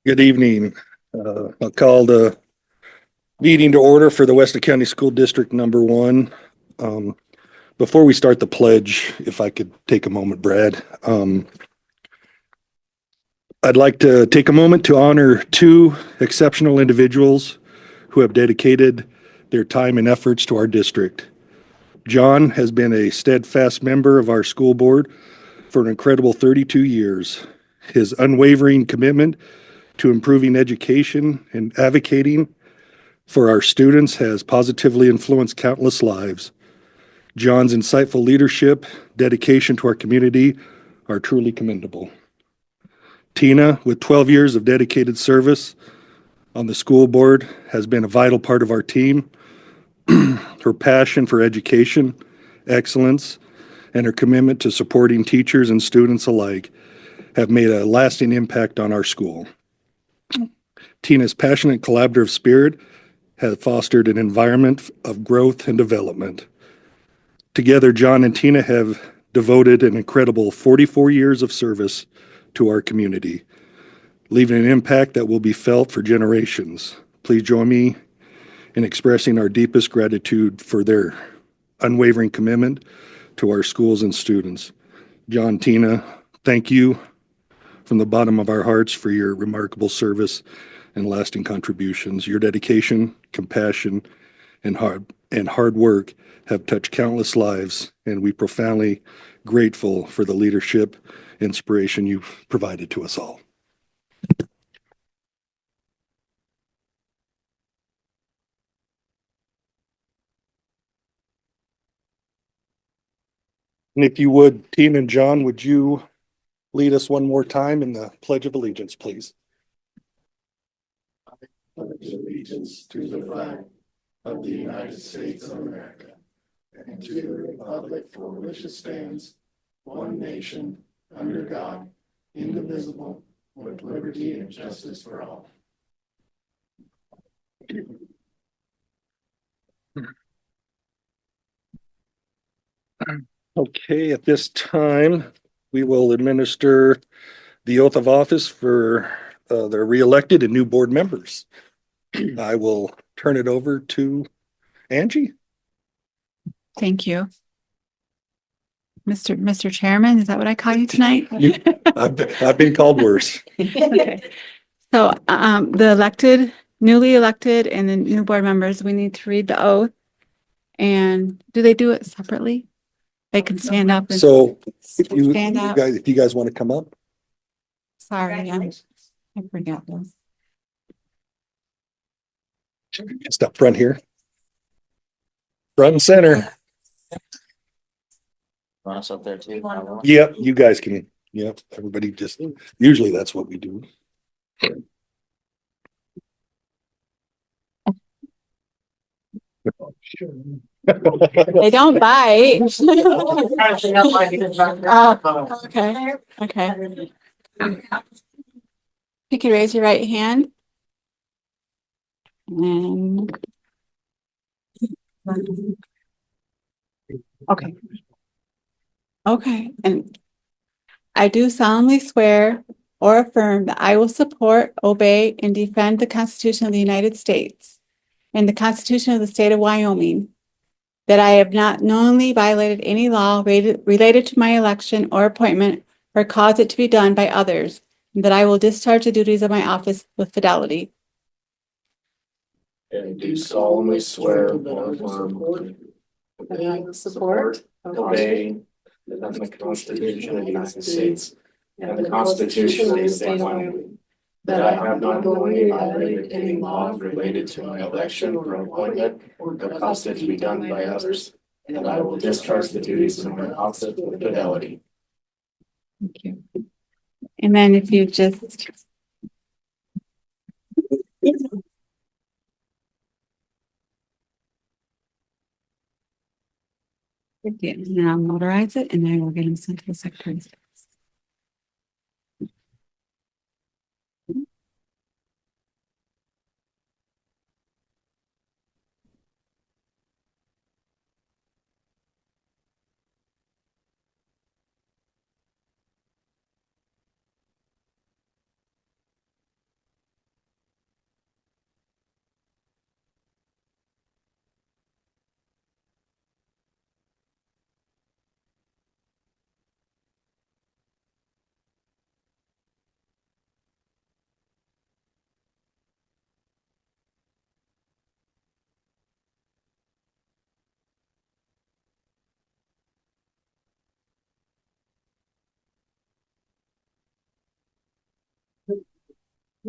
Good evening. I'll call the meeting to order for the Weston County School District Number 1. Before we start the pledge, if I could take a moment, Brad. I'd like to take a moment to honor two exceptional individuals who have dedicated their time and efforts to our district. John has been a steadfast member of our school board for an incredible 32 years. His unwavering commitment to improving education and advocating for our students has positively influenced countless lives. John's insightful leadership, dedication to our community are truly commendable. Tina, with 12 years of dedicated service on the school board, has been a vital part of our team. Her passion for education, excellence, and her commitment to supporting teachers and students alike have made a lasting impact on our school. Tina's passionate collaborative spirit has fostered an environment of growth and development. Together, John and Tina have devoted an incredible 44 years of service to our community, leaving an impact that will be felt for generations. Please join me in expressing our deepest gratitude for their unwavering commitment to our schools and students. John, Tina, thank you from the bottom of our hearts for your remarkable service and lasting contributions. Your dedication, compassion, and hard work have touched countless lives, and we're profoundly grateful for the leadership, inspiration you've provided to us all. And if you would, Tina and John, would you lead us one more time in the Pledge of Allegiance, please? I pledge allegiance to the flag of the United States of America and to the republic for which it stands, one nation, under God, indivisible, with liberty and justice for all. Okay, at this time, we will administer the oath of office for the re-elected and new board members. I will turn it over to Angie. Thank you. Mr. Chairman, is that what I call you tonight? I've been called worse. Okay. So newly elected and the new board members, we need to read the oath. And do they do it separately? They can stand up and So if you stand up. guys want to come up. Sorry, I forgot this. Just up front here. Front and center. Us up there too. Yep, you guys can. Yep, everybody just, usually that's what we do. They don't bite. Oh, okay, okay. You can raise your right hand. And okay. Okay, and I do solemnly swear or affirm that I will support, obey, and defend the Constitution of the United States and the Constitution of the State of Wyoming, that I have not knowingly violated any law related to my election or appointment or caused it to be done by others, and that I will discharge the duties of my office with fidelity. And do solemnly swear or affirm that I will support, obey, and the Constitution of the United States and the Constitution of the State of Wyoming, that I have not knowingly violated any law related to my election or appointment or caused it to be done by others, and I will discharge the duties of my office with fidelity. Thank you. And then if you just yeah, and then I'll notarize it and then I will get them sent to the Secretary of State.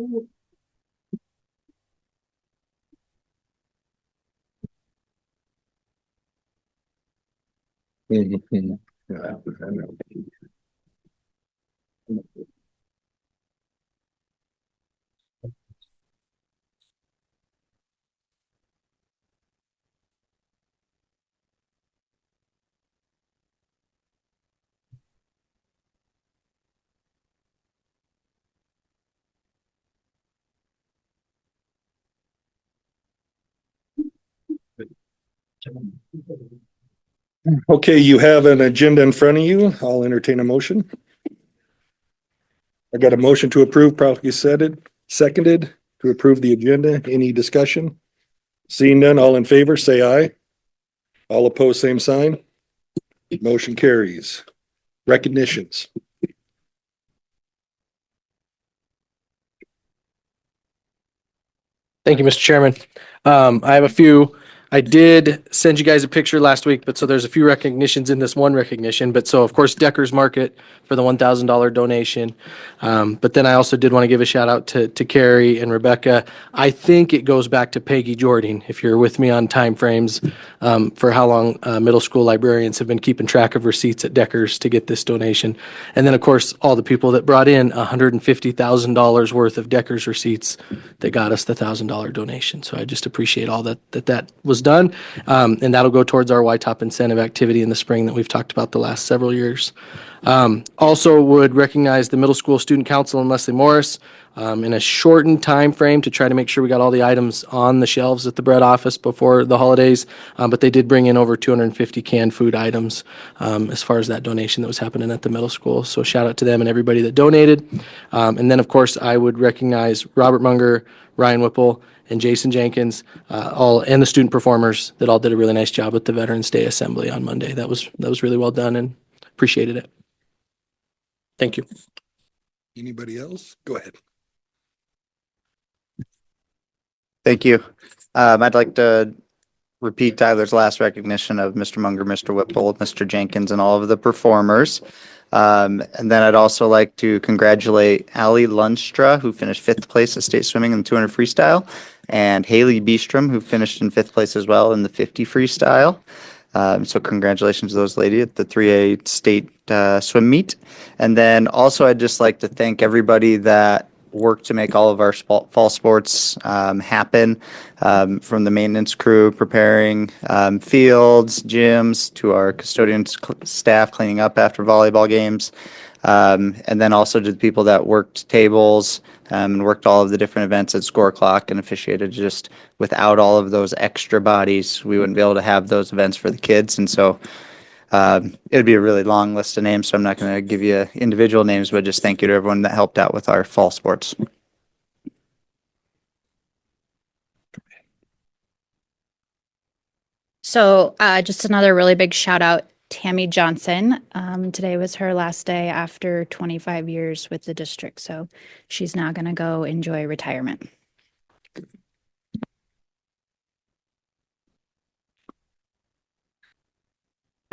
Mhm. Yeah, I know. Okay, you have an agenda in front of you. I'll entertain a motion. I got a motion to approve, properly seconded to approve the agenda. Any discussion? Seeing none, all in favor, say aye. All opposed, same sign. Motion carries. Recognitions. Thank you, Mr. Chairman. I have a few. I did send you guys a picture last week, but so there's a few recognitions in this one recognition. But so of course Decker's Market for the $1,000 donation. But then I also did want to give a shout out to Carrie and Rebecca. I think it goes back to Peggy Jordan, if you're with me on timeframes, for how long middle school librarians have been keeping track of receipts at Decker's to get this donation. And then of course all the people that brought in $150,000 worth of Decker's receipts that got us the $1,000 donation. So I just appreciate all that was done. And that'll go towards our YTOP incentive activity in the spring that we've talked about the last several years. Also would recognize the Middle School Student Council and Leslie Morris in a shortened time frame to try to make sure we got all the items on the shelves at the bread office before the holidays. But they did bring in over 250 canned food items as far as that donation that was happening at the middle school. So shout out to them and everybody that donated. And then, of course, I would recognize Robert Munger, Ryan Whipple, and Jason Jenkins, and the student performers that all did a really nice job at the Veterans Day Assembly on Monday. That was really well done and appreciated it. Thank you. Anybody else? Go ahead. Thank you. I'd like to repeat Tyler's last recognition of Mr. Munger, Mr. Whipple, Mr. Jenkins, and all of the performers. And then I'd also like to congratulate Allie Lunstra, who finished 5th place at state swimming in the 200 freestyle, and Haley Beestrom, who finished in 5th place as well in the 50 freestyle. So congratulations to those ladies at the 3A state swim meet. And then also I'd just like to thank everybody that worked to make all of our fall sports happen, from the maintenance crew preparing fields, gyms, to our custodian staff cleaning up after volleyball games, and then also to the people that worked tables and worked all of the different events at Score Clock and officiated. Just without all of those extra bodies, we wouldn't be able to have those events for the kids. And so it'd be a really long list of names, so I'm not going to give you individual names, but just thank you to everyone that helped out with our fall sports. So just another really big shout out, Tammy Johnson. Today was her last day after 25 years with the district, so she's now going to go enjoy retirement.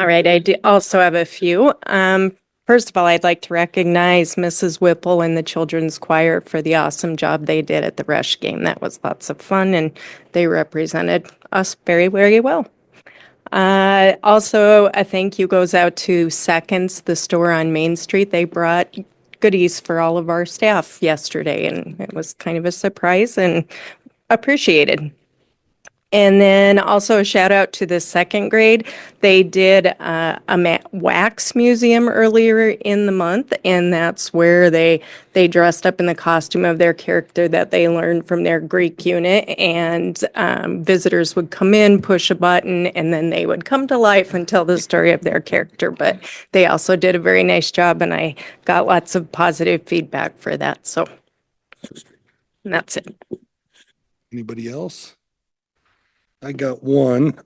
All right, I do also have a few. First of all, I'd like to recognize Mrs. Whipple and the children's choir for the awesome job they did at the Rush game. That was lots of fun, and they represented us very, very well. Also, a thank you goes out to Seconds, the store on Main Street. They brought goodies for all of our staff yesterday, and it was kind of a surprise and appreciated. And then also a shout out to the 2nd grade. They did a wax museum earlier in the month, and that's where they dressed up in the costume of their character that they learned from their Greek unit, and visitors would come in, push a button, and then they would come to life and tell the story of their character. But they also did a very nice job, and I got lots of positive feedback for that. So that's it. Anybody else? I got one.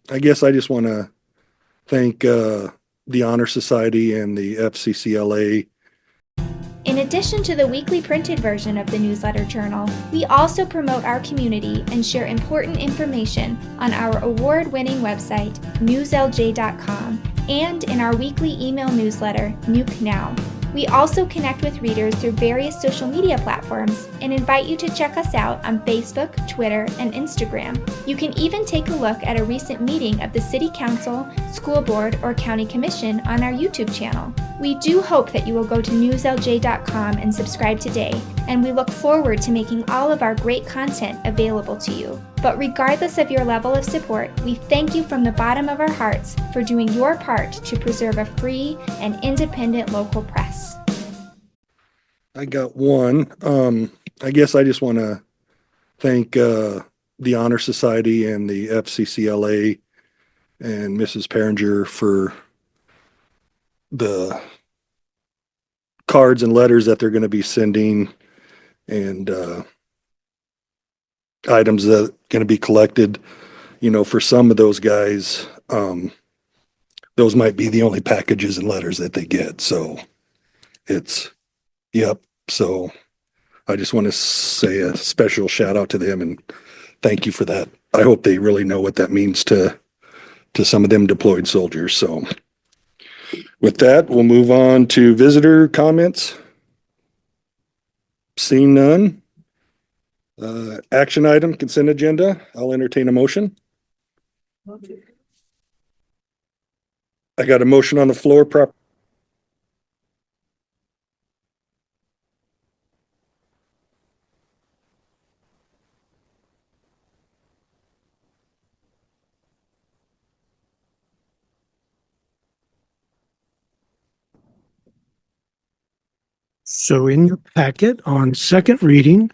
I guess I just want to thank the Honor Society and the FCCLA. In addition to the weekly printed version of the newsletter journal, we also promote our community and share important information on our award-winning website, newslj.com, and in our weekly email newsletter, Nuke Now. We also connect with readers through various social media platforms and invite you to check us out on Facebook, Twitter, and Instagram. You can even take a look at a recent meeting of the City Council, School Board, or County Commission on our YouTube channel. We do hope that you will go to newslj.com and subscribe today, and we look forward to making all of our great content available to you. But regardless of your level of support, we thank you from the bottom of our hearts for doing your part to preserve a free and independent local press. I got one. I guess I just want to thank the Honor Society and the FCCLA and Mrs. Peringer for the cards and letters that they're going to be sending, and items that are going to be collected. You know, for some of those guys, those might be the only packages and letters that they get. So it's, yep. So I just want to say a special shout out to them and thank you for that. I hope they really know what that means to some of them deployed soldiers. So with that, we'll move on to visitor comments. Seeing none. Action item, consent agenda. I'll entertain a motion. I got a motion on the floor. So in your packet on second reading,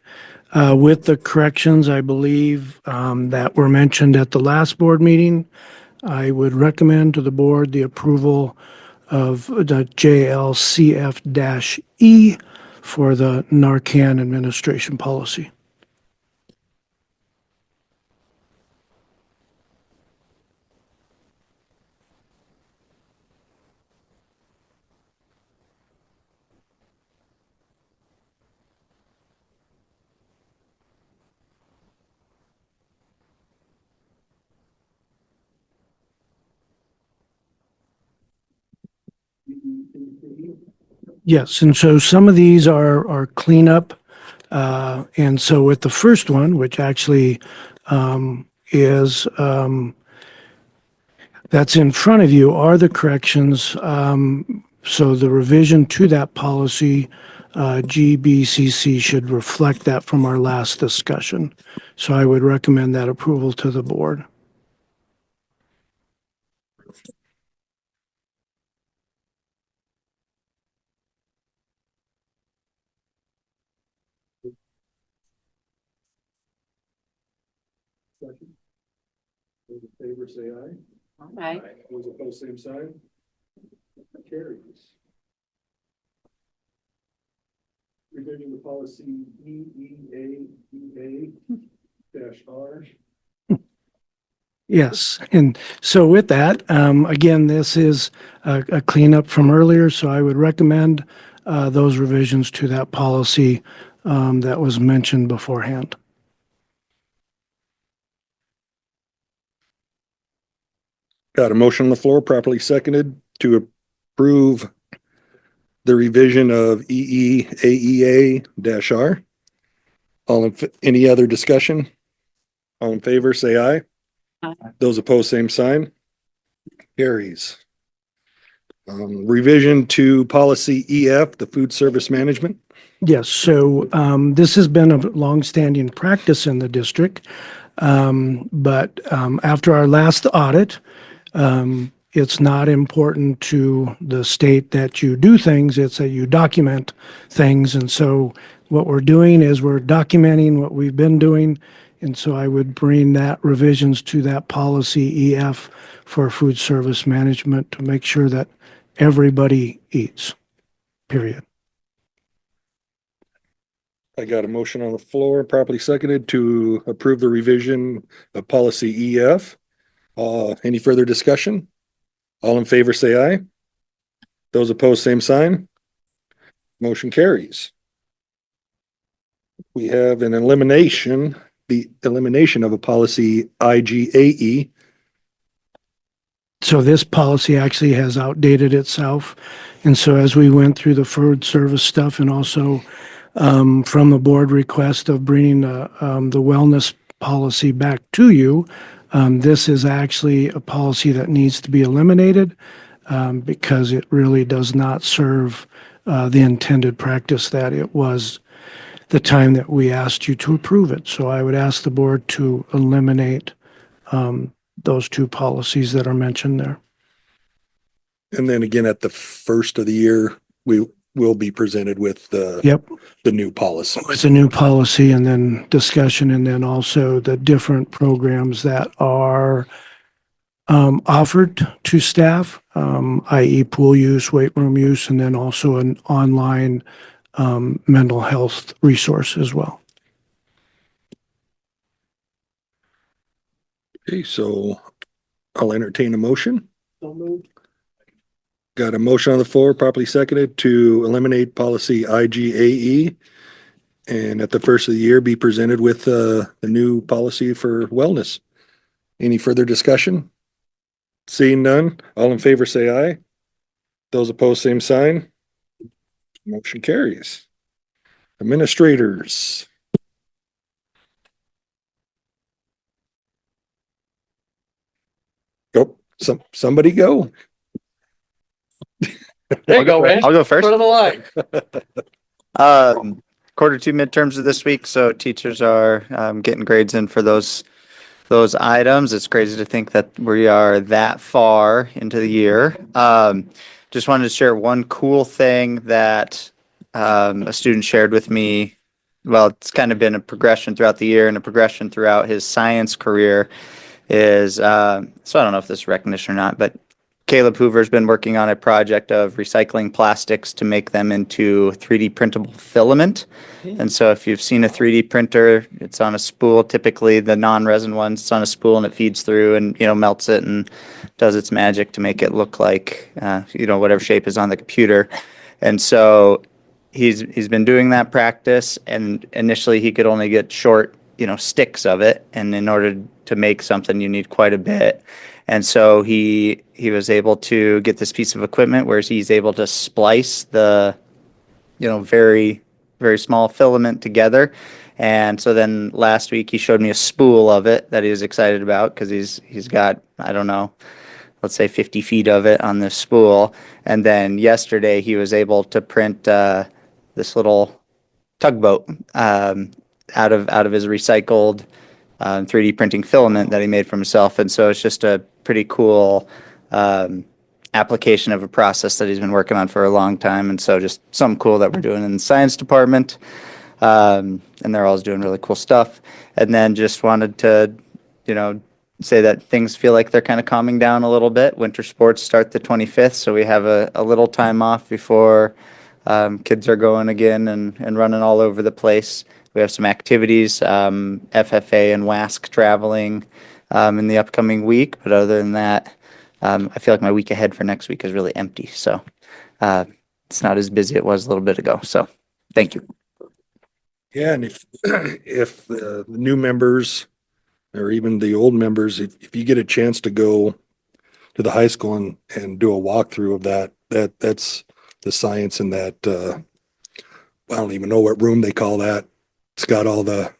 with the corrections, I believe, that were mentioned at the last board meeting, I would recommend to the board the approval of the JLCF-E for the Narcan administration policy. Yes, and so some of these are cleanup. And so with the first one, which actually is that's in front of you, are the corrections. So the revision to that policy, GBCC, should reflect that from our last discussion. So I would recommend that approval to the board. Those in favor say aye. Aye. Those opposed, same sign. Carries. Revision to policy EEAEA-R. Yes, and so with that, again, this is a cleanup from earlier, so I would recommend those revisions to that policy that was mentioned beforehand. Got a motion on the floor, properly seconded, to approve the revision of EEAEA-R. Any other discussion? All in favor, say aye. Aye. Those opposed, same sign. Carries. Revision to policy EF, the food service management. Yes, so this has been a longstanding practice in the district, but after our last audit, it's not important to the state that you do things, it's that you document things. And so what we're doing is we're documenting what we've been doing. And so I would bring that revisions to that policy EF for food service management to make sure that everybody eats, period. I got a motion on the floor, properly seconded, to approve the revision of policy EF. Any further discussion? All in favor, say aye. Those opposed, same sign. Motion carries. We have the elimination of a policy IGAE. So this policy actually has outdated itself. And so as we went through the food service stuff and also from the board request of bringing the wellness policy back to you, this is actually a policy that needs to be eliminated because it really does not serve the intended practice that it was the time that we asked you to approve it. So I would ask the board to eliminate those two policies that are mentioned there. And then again, at the first of the year, we will be presented with Yep, the new policy. it's a new policy and then discussion and then also the different programs that are offered to staff, i.e. pool use, weight room use, and then also an online mental health resource as well. Okay, so I'll entertain a motion. Got a motion on the floor, properly seconded, to eliminate policy IGAE and at the first of the year be presented with the new policy for wellness. Any further discussion? Seeing none, all in favor say aye. Those opposed, same sign. Motion carries. Administrators. Go, somebody go. There you go, Rand. I'll go first. Front of the line. Quarter two midterms of this week, so teachers are getting grades in for those items. It's crazy to think that we are that far into the year. Just wanted to share one cool thing that a student shared with me. Well, it's kind of been a progression throughout the year and a progression throughout his science career is, so I don't know if this is recognition or not, but Caleb Hoover's been working on a project of recycling plastics to make them into 3D printable filament. And so if you've seen a 3D printer, it's on a spool, typically the non-resin ones, it's on a spool and it feeds through and, melts it and does its magic to make it look like, whatever shape is on the computer. And so he's been doing that practice, and initially he could only get short, sticks of it. And in order to make something, you need quite a bit. And so he was able to get this piece of equipment where he's able to splice the, very, very small filament together. And so then last week he showed me a spool of it that he was excited about because he's got, I don't know, let's say 50 feet of it on this spool. And then yesterday he was able to print this little tugboat out of his recycled 3D printing filament that he made for himself. And so it's just a pretty cool application of a process that he's been working on for a long time. And so just something cool that we're doing in the science department. And they're always doing really cool stuff. And then just wanted to, say that things feel like they're kind of calming down a little bit. Winter sports start the 25th, so we have a little time off before kids are going again and running all over the place. We have some activities, FFA and WASC traveling in the upcoming week. But other than that, I feel like my week ahead for next week is really empty. So it's not as busy as it was a little bit ago. So thank you. Yeah, and if the new members or even the old members, if you get a chance to go to the high school and do a walkthrough of that's the science in that, I don't even know what room they call that. It's got all the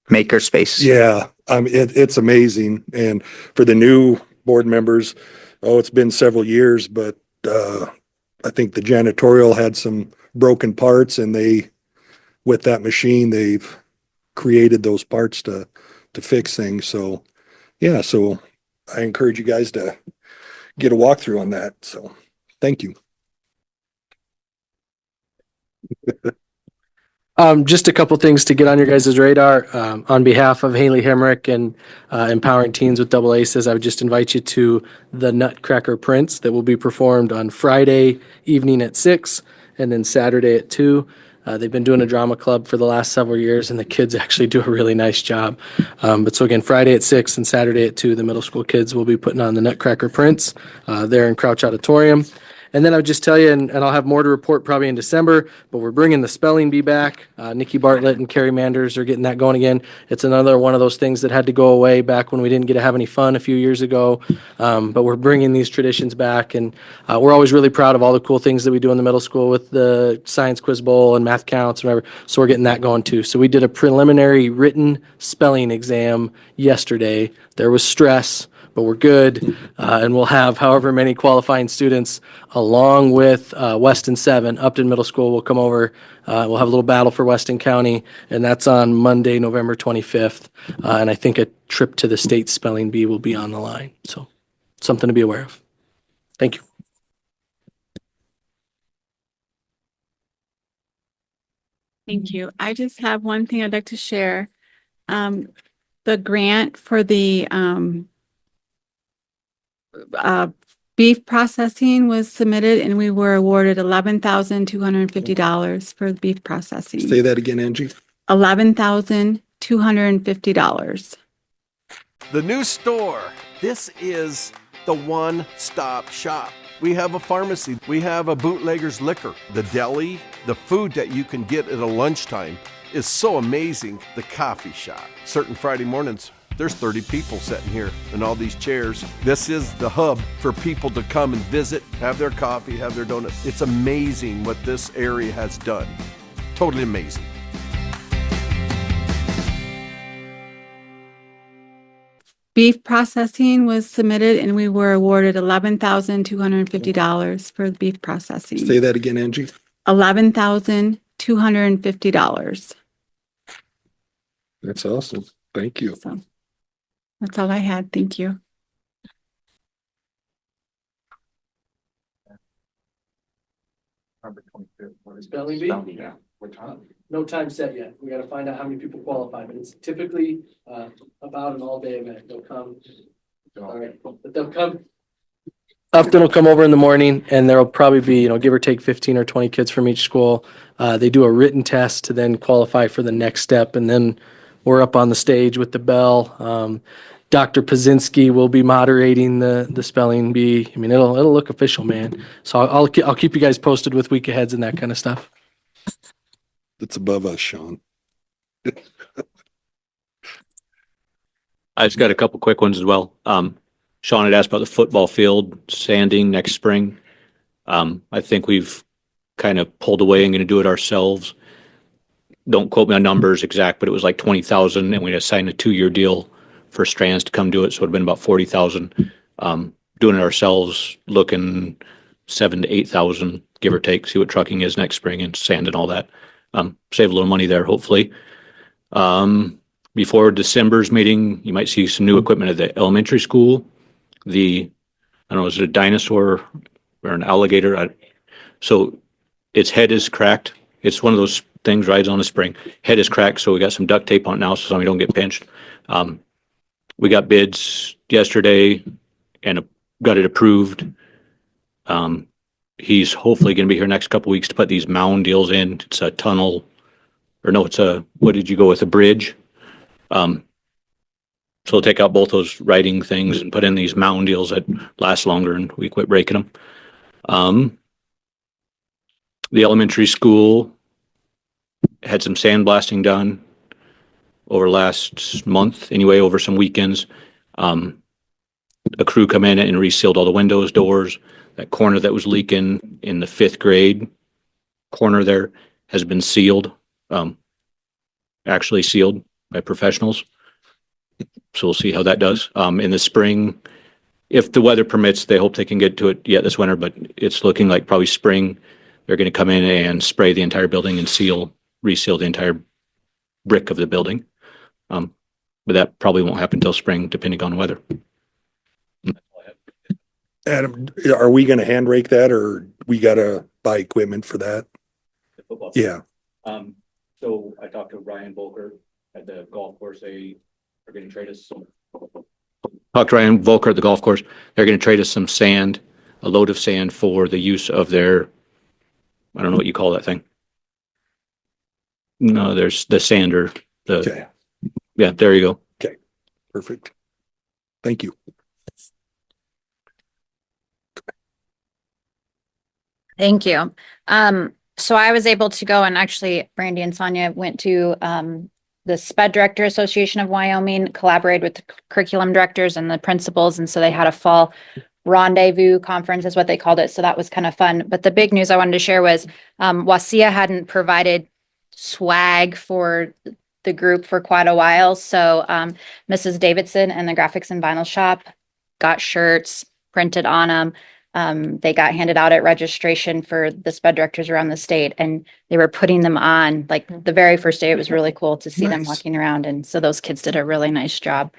Maker space. Yeah, it's amazing. And for the new board members, it's been several years, but I think the janitorial had some broken parts, and with that machine, they've created those parts to fix things. So yeah, so I encourage you guys to get a walkthrough on that. So thank you. Just a couple things to get on your guys' radar. On behalf of Haley Hemrick and Empowering Teens with Double Aces, I would just invite you to the Nutcracker Prince that will be performed on Friday evening at 6 and then Saturday at 2. They've been doing a drama club for the last several years, and the kids actually do a really nice job. But so again, Friday at 6 and Saturday at 2, the middle school kids will be putting on the Nutcracker Prince there in Crouch Auditorium. And then I'll just tell you, and I'll have more to report probably in December, but we're bringing the spelling bee back. Nikki Bartlett and Carrie Manders are getting that going again. It's another one of those things that had to go away back when we didn't get to have any fun a few years ago. But we're bringing these traditions back, and we're always really proud of all the cool things that we do in the middle school with the science quiz bowl and math counts and whatever. So we're getting that going too. So we did a preliminary written spelling exam yesterday. There was stress, but we're good. And we'll have however many qualifying students along with Weston 7, Upton Middle School will come over. We'll have a little battle for Weston County, and that's on Monday, November 25th. And I think a trip to the state spelling bee will be on the line. So something to be aware of. Thank you. Thank you. I just have one thing I'd like to share. The grant for the beef processing was submitted and we were awarded $11,250 for beef processing. Say that again, Angie. $11,250. The new store. This is the one-stop shop. We have a pharmacy. We have a bootlegger's liquor. The deli, the food that you can get at a lunchtime is so amazing. The coffee shop. Certain Friday mornings, there's 30 people sitting here in all these chairs. This is the hub for people to come and visit, have their coffee, have their donuts. It's amazing what this area has done. Totally amazing. Beef processing was submitted and we were awarded $11,250 for beef processing. Say that again, Angie. $11,250. That's awesome. Thank you. So that's all I had. Thank you. Spelling bee? Yeah. What time? No time set yet. We got to find out how many people qualify, but it's typically about an all-day event. They'll come. All right, but they'll come. Upton will come over in the morning, and there'll probably be, give or take 15 or 20 kids from each school. They do a written test to then qualify for the next step, and then we're up on the stage with the bell. Dr. Pazinski will be moderating the spelling bee. I mean, it'll look official, man. So I'll keep you guys posted with week aheads and that kind of stuff. That's above us, Sean. I just got a couple quick ones as well. Sean had asked about the football field sanding next spring. I think we've kind of pulled away and going to do it ourselves. Don't quote me on numbers exact, but it was like 20,000 and we signed a 2-year deal for Strands to come do it. So it'd been about 40,000. Doing it ourselves, looking 7,000 to 8,000, give or take, see what trucking is next spring and sand and all that. Save a little money there, hopefully. Before December's meeting, you might see some new equipment at the elementary school. I don't know, is it a dinosaur or an alligator? So its head is cracked. It's one of those things rides on a spring. Head is cracked, so we got some duct tape on it now so somebody don't get pinched. We got bids yesterday and got it approved. He's hopefully going to be here next couple weeks to put these mound deals in. It's a tunnel, or no, what did you go with, a bridge? So we'll take out both those riding things and put in these mound deals that last longer and we quit breaking them. The elementary school had some sandblasting done over last month, anyway, over some weekends. A crew come in and resealed all the windows, doors. That corner that was leaking in the 5th grade corner there has been sealed, actually sealed by professionals. So we'll see how that does. In the spring, if the weather permits, they hope they can get to it yet this winter, but it's looking like probably spring. They're going to come in and spray the entire building and reseal the entire brick of the building. But that probably won't happen until spring, depending on weather. Adam, are we going to hand rake that or we got to buy equipment for that? The football. Yeah. So I talked to Ryan Volker at the golf course. They are going to trade us some. Talked to Ryan Volker at the golf course. They're going to trade us some sand, a load of sand for the use of their, I don't know what you call that thing. No, there's the sander. Okay. Yeah, there you go. Okay. Perfect. Thank you. Thank you. So I was able to go, and actually Brandy and Sonia went to the SPED Director Association of Wyoming, collaborated with the curriculum directors and the principals. And so they had a fall rendezvous conference is what they called it. So that was kind of fun. But the big news I wanted to share was Wasia hadn't provided swag for the group for quite a while. So Mrs. Davidson and the graphics and vinyl shop got shirts printed on them. They got handed out at registration for the SPED directors around the state, and they were putting them on like the very first day. It was really cool to see them Nice. walking around. And so those kids did a really nice job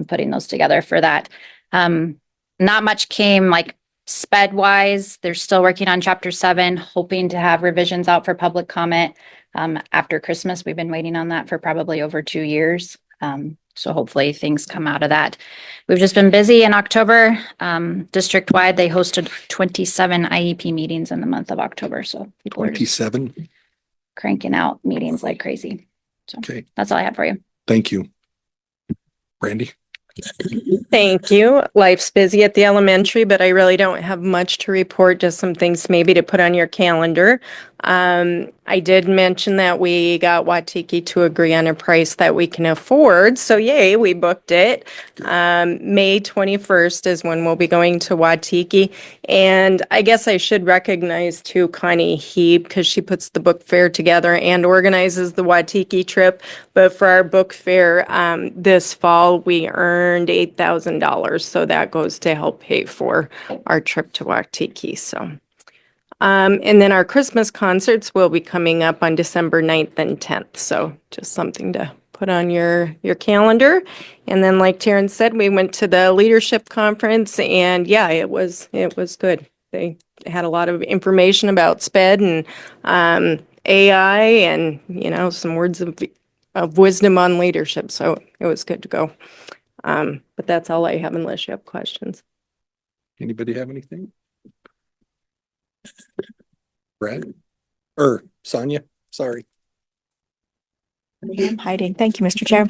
putting those together for that. Not much came like SPED wise. They're still working on chapter 7, hoping to have revisions out for public comment after Christmas. We've been waiting on that for probably over 2 years. So hopefully things come out of that. We've just been busy in October. District-wide, they hosted 27 IEP meetings in the month of October. So people are just 27. cranking out meetings like crazy. So Okay, that's all I have for you. thank you. Brandy? Thank you. Life's busy at the elementary, but I really don't have much to report, just some things maybe to put on your calendar. I did mention that we got Watiki to agree on a price that we can afford. So yay, we booked it. May 21st is when we'll be going to Watiki. And I guess I should recognize too Connie Heeb, because she puts the book fair together and organizes the Watiki trip. But for our book fair this fall, we earned $8,000. So that goes to help pay for our trip to Watiki. So. And then our Christmas concerts will be coming up on December 9th and 10th. So just something to put on your calendar. And then like Taryn said, we went to the leadership conference, and yeah, it was good. They had a lot of information about SPED and AI and, some words of wisdom on leadership. So it was good to go. But that's all I have unless you have questions. Anybody have anything? Brad? Sonia, sorry. I'm hiding. Thank you, Mr. Chair.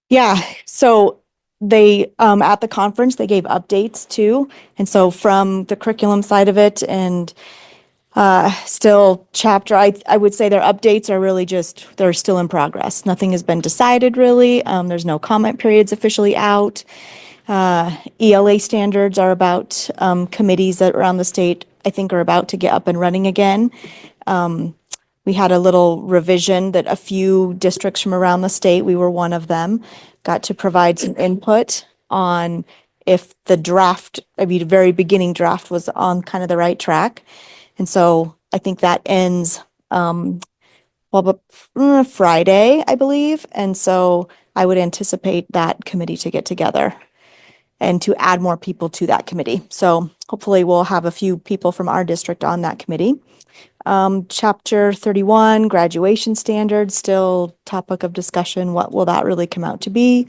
Yeah, so they, at the conference, they gave updates too. And so from the curriculum side of it and still chapter, I would say their updates are really just, they're still in progress. Nothing has been decided really. There's no comment periods officially out. ELA standards are about committees that around the state, I think, are about to get up and running again. We had a little revision that a few districts from around the state, we were one of them, got to provide some input on if the draft, the very beginning draft was on kind of the right track. And so I think that ends Friday, I believe. And so I would anticipate that committee to get together and to add more people to that committee. So hopefully we'll have a few people from our district on that committee. Chapter 31, graduation standards, still topic of discussion. What will that really come out to be?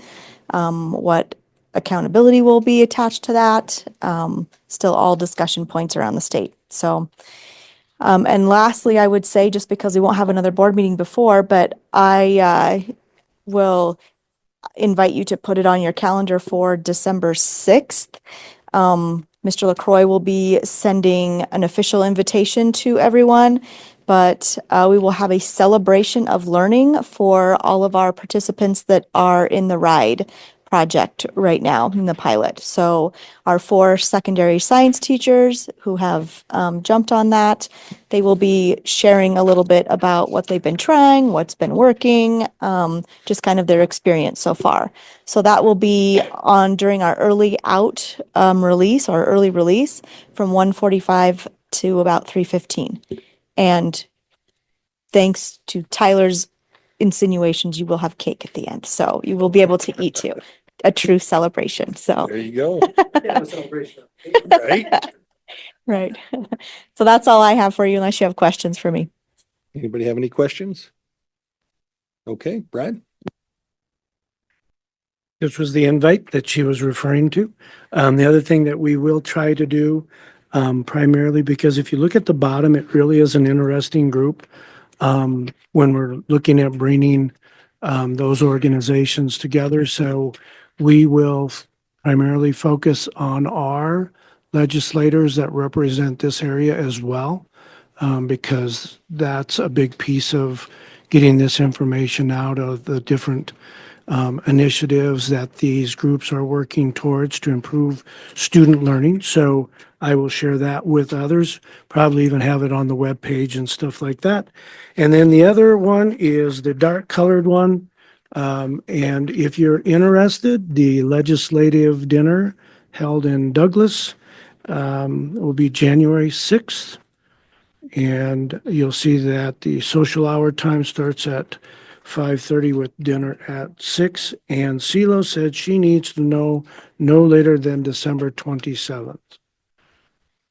What accountability will be attached to that? Still all discussion points around the state. So, and lastly, I would say, just because we won't have another board meeting before, but I will invite you to put it on your calendar for December 6th. Mr. LaCroix will be sending an official invitation to everyone, but we will have a celebration of learning for all of our participants that are in the RIDE project right now in the pilot. So our 4 secondary science teachers who have jumped on that, they will be sharing a little bit about what they've been trying, what's been working, just kind of their experience so far. So that will be on during our early out release or early release from 1:45 to about 3:15. And thanks to Tyler's insinuations, you will have cake at the end. So you will be able to eat too. A true celebration. So, There you go. Right? right. So that's all I have for you unless you have questions for me. Anybody have any questions? Okay, Brad? This was the invite that she was referring to. The other thing that we will try to do, primarily because if you look at the bottom, it really is an interesting group. When we're looking at bringing those organizations together. So we will primarily focus on our legislators that represent this area as well, because that's a big piece of getting this information out of the different initiatives that these groups are working towards to improve student learning. So I will share that with others, probably even have it on the webpage and stuff like that. And then the other one is the dark colored one. And if you're interested, the legislative dinner held in Douglas will be January 6th. And you'll see that the social hour time starts at 5:30 with dinner at 6. And CeeLo said she needs to know no later than December 27th.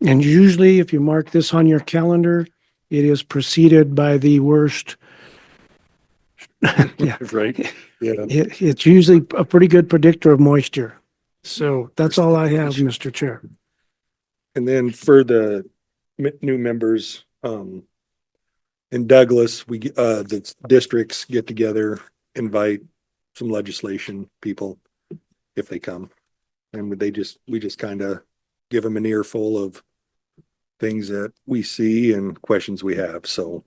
And usually if you mark this on your calendar, it is preceded by the worst. Yeah, Right? Yeah. it's usually a pretty good predictor of moisture. So that's all I have, Mr. Chair. And then for the new members, in Douglas, the districts get together, invite some legislation people if they come. And we just kind of give them an earful of things that we see and questions we have. So.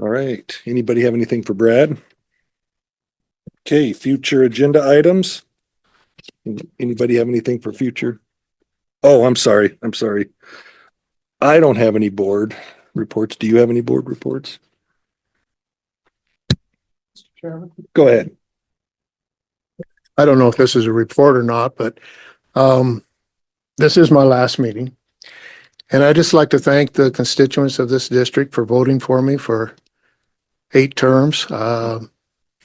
All right. Anybody have anything for Brad? Okay, future agenda items. Anybody have anything for future? Oh, I'm sorry. I don't have any board reports. Do you have any board reports? Go ahead. I don't know if this is a report or not, but this is my last meeting. And I'd just like to thank the constituents of this district for voting for me for 8 terms.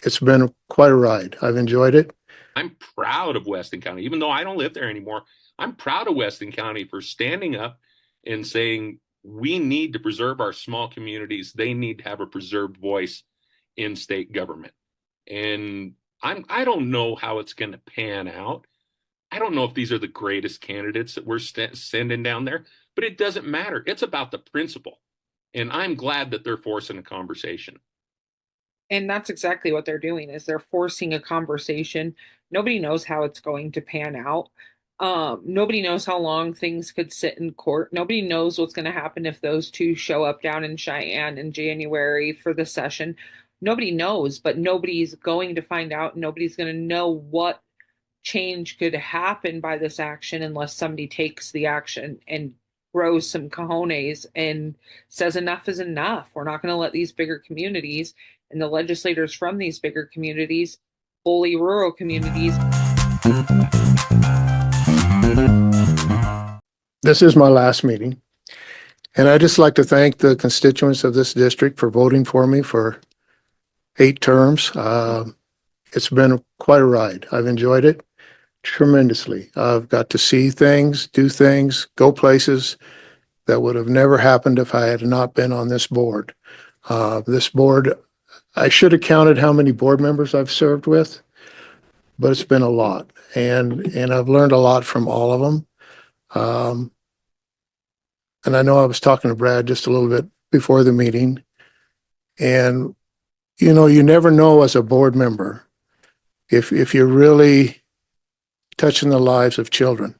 It's been quite a ride. I've enjoyed it. I'm proud of Weston County, even though I don't live there anymore. I'm proud of Weston County for standing up and saying we need to preserve our small communities. They need to have a preserved voice in state government. And I don't know how it's going to pan out. I don't know if these are the greatest candidates that we're sending down there, but it doesn't matter. It's about the principle. And I'm glad that they're forcing a conversation. And that's exactly what they're doing, is they're forcing a conversation. Nobody knows how it's going to pan out. Nobody knows how long things could sit in court. Nobody knows what's going to happen if those two show up down in Cheyenne in January for the session. Nobody knows, but nobody's going to find out. Nobody's going to know what change could happen by this action unless somebody takes the action and grows some cojones and says enough is enough. We're not going to let these bigger communities and the legislators from these bigger communities bully rural communities. This is my last meeting. And I'd just like to thank the constituents of this district for voting for me for 8 terms. It's been quite a ride. I've enjoyed it tremendously. I've got to see things, do things, go places that would have never happened if I had not been on this board. This board, I should have counted how many board members I've served with, but it's been a lot. And I've learned a lot from all of them. And I know I was talking to Brad just a little bit before the meeting. And, you know, you never know as a board member if you're really touching the lives of children.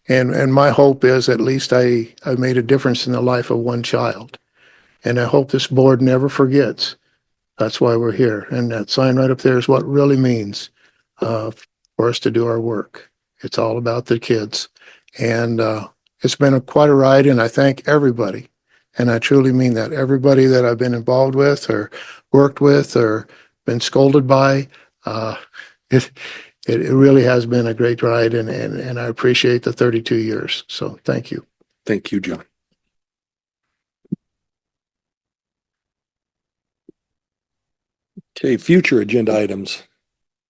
And my hope is at least I made a difference in the life of one child. And I hope this board never forgets. That's why we're here. And that sign right up there is what really means for us to do our work. It's all about the kids. And it's been quite a ride, and I thank everybody. And I truly mean that. Everybody that I've been involved with or worked with or been scolded by, it really has been a great ride, and I appreciate the 32 years. So thank you. Thank you, John. Okay, future agenda items.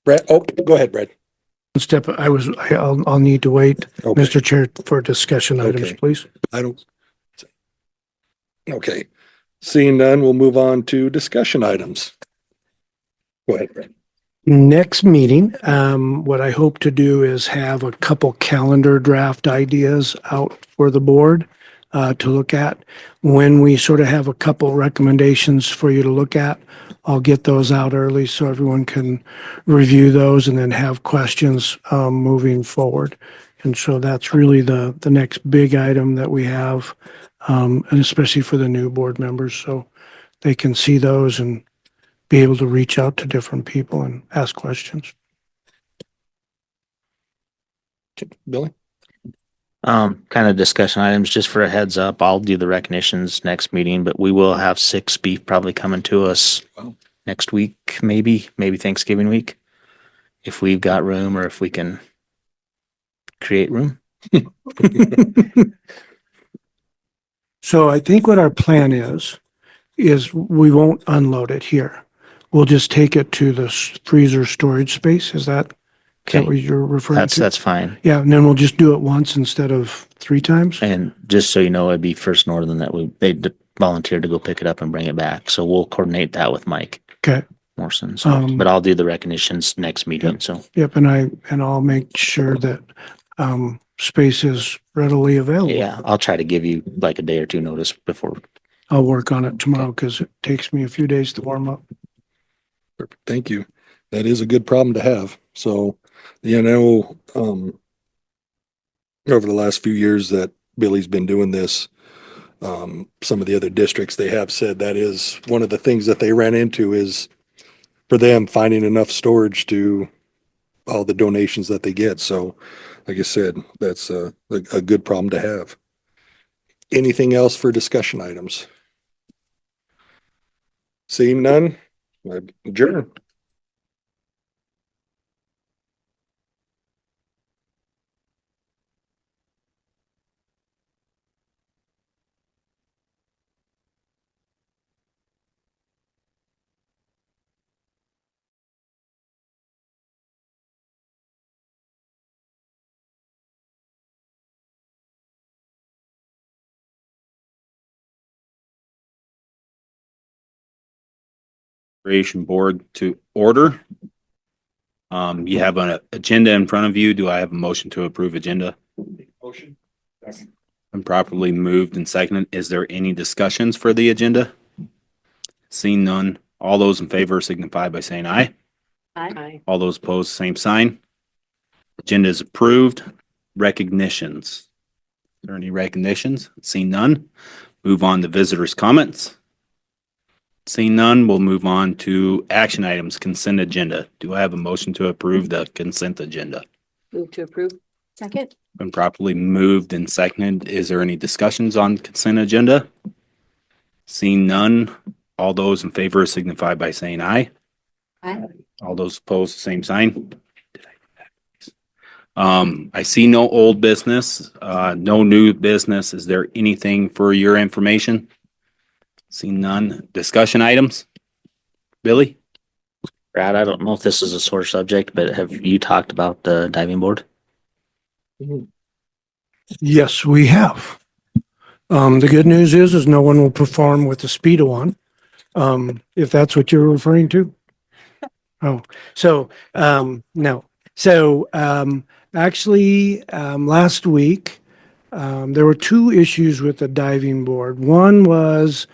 Brad, oh, go ahead, Brad. I'll need to wait, Okay. Mr. Chair, for discussion items, Okay. please. Okay. Seeing none, we'll move on to discussion items. Go ahead, Brad. Next meeting, what I hope to do is have a couple calendar draft ideas out for the board to look at. When we sort of have a couple recommendations for you to look at, I'll get those out early so everyone can review those and then have questions moving forward. And so that's really the next big item that we have, and especially for the new board members, so they can see those and be able to reach out to different people and ask questions. Billy? Kind of discussion items, just for a heads up, I'll do the recognitions next meeting, but we will have 6 beef probably coming to us next week, maybe Thanksgiving week. If we've got room or if we can create room. So I think what our plan is we won't unload it here. We'll just take it to the freezer storage space. Is that Okay. what you're referring to? That's fine. Yeah, and then we'll just do it once instead of 3 times? And just so you know, it'd be First Northern that they volunteered to go pick it up and bring it back. So we'll coordinate that with Mike Okay. Morrison. So, but I'll do the recognitions next meeting. So Yep, and I'll make sure that space is readily available. yeah, I'll try to give you like a day or two notice before. I'll work on it tomorrow because it takes me a few days to warm up. Perfect. Thank you. That is a good problem to have. So, you know, over the last few years that Billy's been doing this, some of the other districts, they have said that is one of the things that they ran into is for them finding enough storage to all the donations that they get. So, like I said, that's a good problem to have. Anything else for discussion items? Seeing none, adjourn. Recreation Board to order. You have an agenda in front of you. Do I have a motion to approve agenda? Motion. And properly moved and seconded. Is there any discussions for the agenda? Seeing none. All those in favor signify by saying aye. Aye. All those opposed, same sign. Agenda is approved. Recognitions. Are there any recognitions? Seeing none. Move on to visitors' comments. Seeing none, we'll move on to action items, consent agenda. Do I have a motion to approve the consent agenda? Move to approve. Second? Been properly moved and seconded. Is there any discussions on consent agenda? Seeing none, all those in favor signify by saying aye. Aye. All those opposed, same sign. I see no old business, no new business. Is there anything for your information? Seeing none. Discussion items? Billy? Brad, I don't know if this is a sore subject, but have you talked about the diving board? Yes, we have. The good news is no one will perform with the Speedo on, if that's what you're referring to. Oh, so, no. So, actually, last week, there were 2 issues with the diving board. One was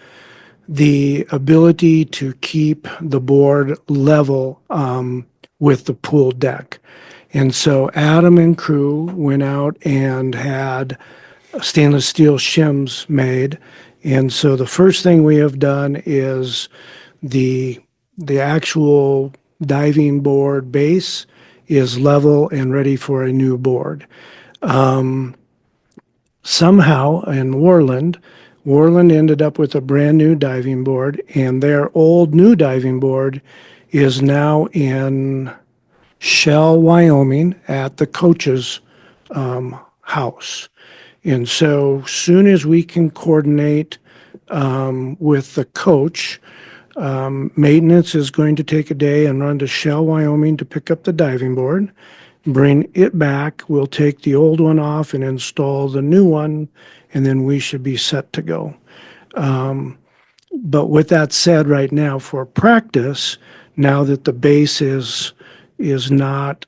the ability to keep the board level, with the pool deck. And so Adam and crew went out and had stainless steel shims made. And so the first thing we have done is the actual diving board base is level and ready for a new board. Somehow in Worland ended up with a brand new diving board, and their old new diving board is now in Shell, Wyoming at the coach's house. And so soon as we can coordinate with the coach, maintenance is going to take a day and run to Shell, Wyoming to pick up the diving board, bring it back. We'll take the old one off and install the new one, and then we should be set to go. But with that said, right now for practice, now that the base is not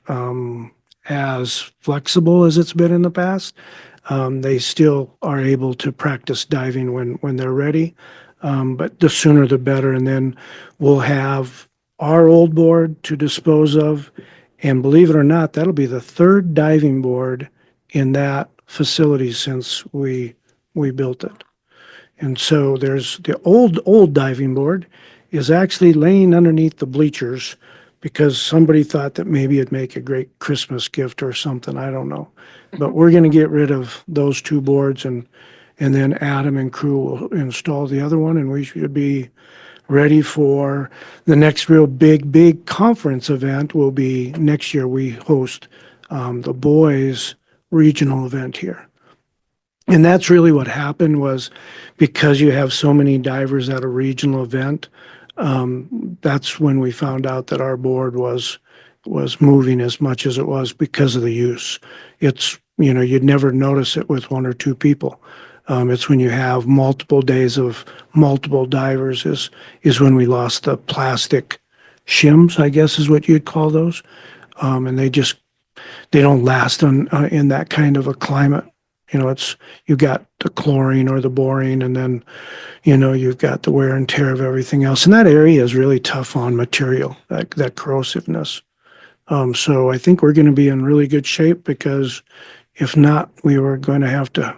as flexible as it's been in the past, they still are able to practice diving when they're ready. But the sooner the better. And then we'll have our old board to dispose of. And believe it or not, that'll be the third diving board in that facility since we built it. And so there's the old diving board is actually laying underneath the bleachers because somebody thought that maybe it'd make a great Christmas gift or something. I don't know. But we're going to get rid of those two boards and then Adam and crew will install the other one and we should be ready for the next real big conference event will be next year. We host the boys regional event here. And that's really what happened was because you have so many divers at a regional event, that's when we found out that our board was moving as much as it was because of the use. It's, you'd never notice it with one or two people. It's when you have multiple days of multiple divers is when we lost the plastic shims, I guess is what you'd call those. And they don't last in that kind of a climate. You've got the chlorine or the boring and then, you've got the wear and tear of everything else. And that area is really tough on material, that corrosiveness. So I think we're going to be in really good shape because if not, we were going to have to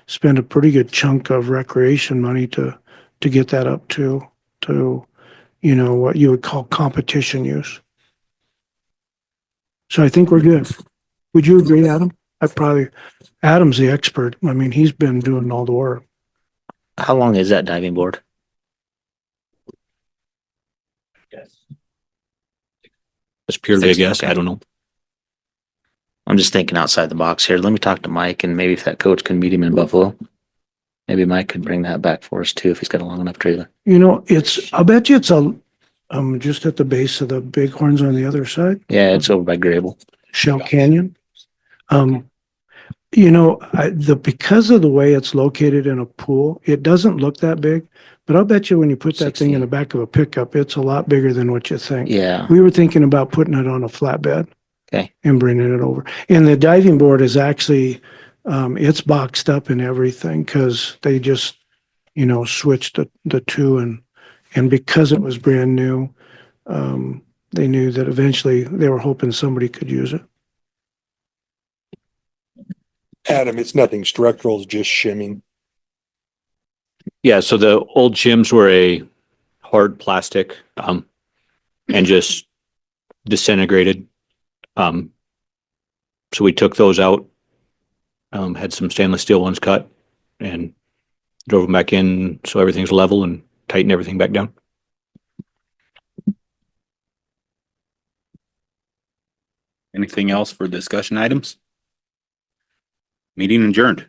spend a pretty good chunk of recreation money to get that up to what you would call competition use. So I think we're good. Would you agree, Adam? Adam's the expert. I mean, he's been doing all the work. How long is that diving board? That's purely a guess. Okay. I don't know. I'm just thinking outside the box here. Let me talk to Mike and maybe if that coach can meet him in Buffalo. Maybe Mike could bring that back for us too if he's got a long enough trailer. I'll bet you it's just at the base of the Bighorns on the other side. Yeah, it's over by Grable. Shell Canyon. Because of the way it's located in a pool, it doesn't look that big, but I'll bet you when you put that thing in the back of a pickup, it's a lot bigger than what you think. Yeah. We were thinking about putting it on a flatbed. Okay. And bringing it over. And the diving board is actually, it's boxed up and everything because they just, switched the two and because it was brand new, they knew that eventually they were hoping somebody could use it. Adam, it's nothing structural, it's just shimming. Yeah, so the old shims were a hard plastic, and just disintegrated. So we took those out, had some stainless steel ones cut and drove them back in so everything's level and tightened everything back down. Anything else for discussion items? Meeting adjourned.